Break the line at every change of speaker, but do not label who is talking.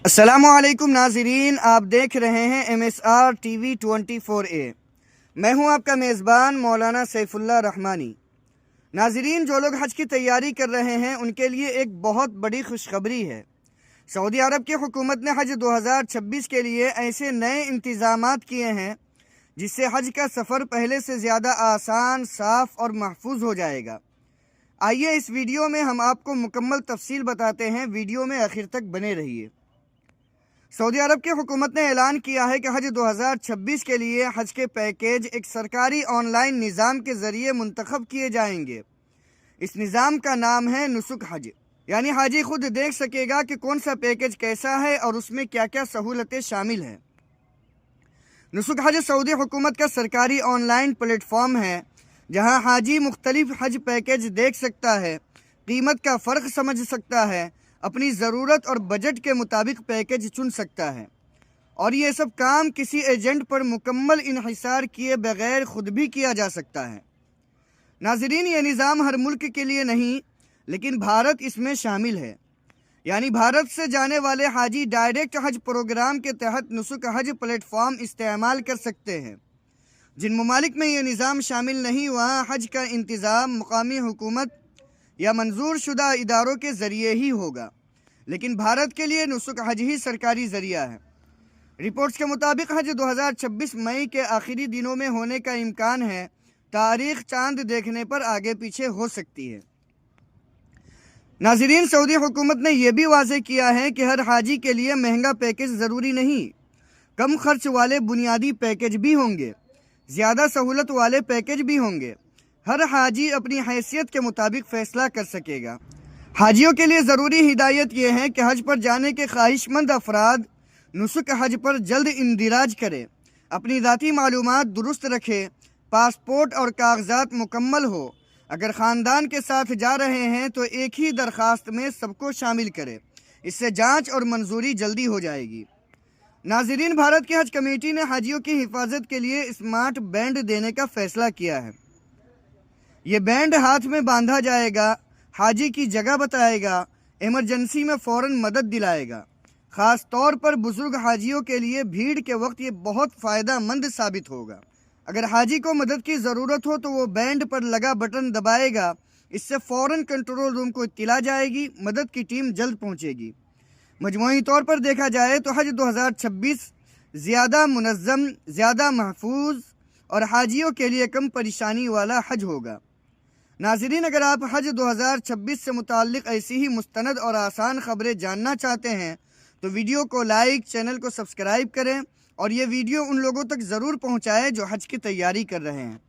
अस्सलामुअलैकुम नाज़रीन, आप देख रहे हैं MSR TV 24A। मैं हूं आपका मेज़बान मौलाना सैफुल्लाह रहमानी। नाज़रीन, जो लोग हज की तैयारी कर रहे हैं उनके लिए एक बहुत बड़ी खुशखबरी है। सऊदी अरब की हुकूमत ने हज 2026 के लिए ऐसे नए इंतज़ामात किए हैं जिससे हज का सफ़र पहले से ज़्यादा आसान, साफ़ और महफूज हो जाएगा। आइए इस वीडियो में हम आपको मुकम्मल तफसील बताते हैं, वीडियो में आखिर तक बने रहिए। सऊदी अरब की हुकूमत ने ऐलान किया है कि हज 2026 के लिए हज के पैकेज एक सरकारी ऑनलाइन निज़ाम के ज़रिए मुंतखब किए जाएंगे। इस निज़ाम का नाम है नुसुक हज, यानी हाजी खुद देख सकेगा कि कौन सा पैकेज कैसा है और उसमें क्या क्या सहूलतें शामिल हैं। नुसुक हज सऊदी हुकूमत का सरकारी ऑनलाइन प्लेटफॉर्म है जहां हाजी मुख्तलिफ हज पैकेज देख सकता है, कीमत का फ़र्क समझ सकता है, अपनी ज़रूरत और बजट के मुताबिक पैकेज चुन सकता है और ये सब काम किसी एजेंट पर मुकम्मल इन्हिसार किए बगैर खुद भी किया जा सकता है। नाज़रीन, ये निज़ाम हर मुल्क के लिए नहीं लेकिन भारत इसमें शामिल है, यानी भारत से जाने वाले हाजी डायरेक्ट हज प्रोग्राम के तहत नुसुक हज प्लेटफॉर्म इस्तेमाल कर सकते हैं। जिन ममालिक में ये निज़ाम शामिल नहीं, वहाँ हज का इंतज़ाम मुकामी हुकूमत या मंजूर शुदा इदारों के ज़रिए ही होगा, लेकिन भारत के लिए नुसुक हज ही सरकारी ज़रिया है। रिपोर्ट्स के मुताबिक हज 2026 मई के आखिरी दिनों में होने का इम्कान है। तारीख चांद देखने पर आगे पीछे हो सकती है। नाज़रीन, सऊदी हुकूमत ने यह भी वाज़ेह किया है कि हर हाजी के लिए महंगा पैकेज ज़रूरी नहीं, कम खर्च वाले बुनियादी पैकेज भी होंगे, ज़्यादा सहूलत वाले पैकेज भी होंगे। हर हाजी अपनी हैसियत के मुताबिक फ़ैसला कर सकेगा। हाजियों के लिए ज़रूरी हिदायत यह है कि हज पर जाने के ख्वाहिशमंद अफराद नुसुक हज पर जल्द इंदिराज करें, अपनी ज़ाती मालूमात दुरुस्त रखें, पासपोर्ट और कागजात मुकम्मल हो। अगर ख़ानदान के साथ जा रहे हैं तो एक ही दरख्वास्त में सबको शामिल करें, इससे जांच और मंजूरी जल्दी हो जाएगी। नाज़रीन, भारत की हज कमेटी ने हाजियों की हिफाजत के लिए स्मार्ट बैंड देने का फ़ैसला किया है। ये बैंड हाथ में बांधा जाएगा, हाजी की जगह बताएगा, इमरजेंसी में फ़ौरन मदद दिलाएगा। ख़ास तौर पर बुज़ुर्ग हाजियों के लिए भीड़ के वक्त ये बहुत फ़ायदा मंद साबित होगा। अगर हाजी को मदद की ज़रूरत हो तो वो बैंड पर लगा बटन दबाएगा, इससे फ़ौरन कंट्रोल रूम को इत्तला जाएगी, मदद की टीम जल्द पहुँचेगी। मजमूई तौर पर देखा जाए तो हज 2026 ज़्यादा मुनज़्ज़म, ज़्यादा महफूज और हाजियों के लिए कम परेशानी वाला हज होगा। नाज़रीन, अगर आप हज 2026 से मुताल्लिक़ ऐसी ही मुस्तनद और आसान ख़बरें जानना चाहते हैं तो वीडियो को लाइक, चैनल को सब्सक्राइब करें और ये वीडियो उन लोगों तक ज़रूर पहुँचाएँ जो हज की तैयारी कर रहे हैं।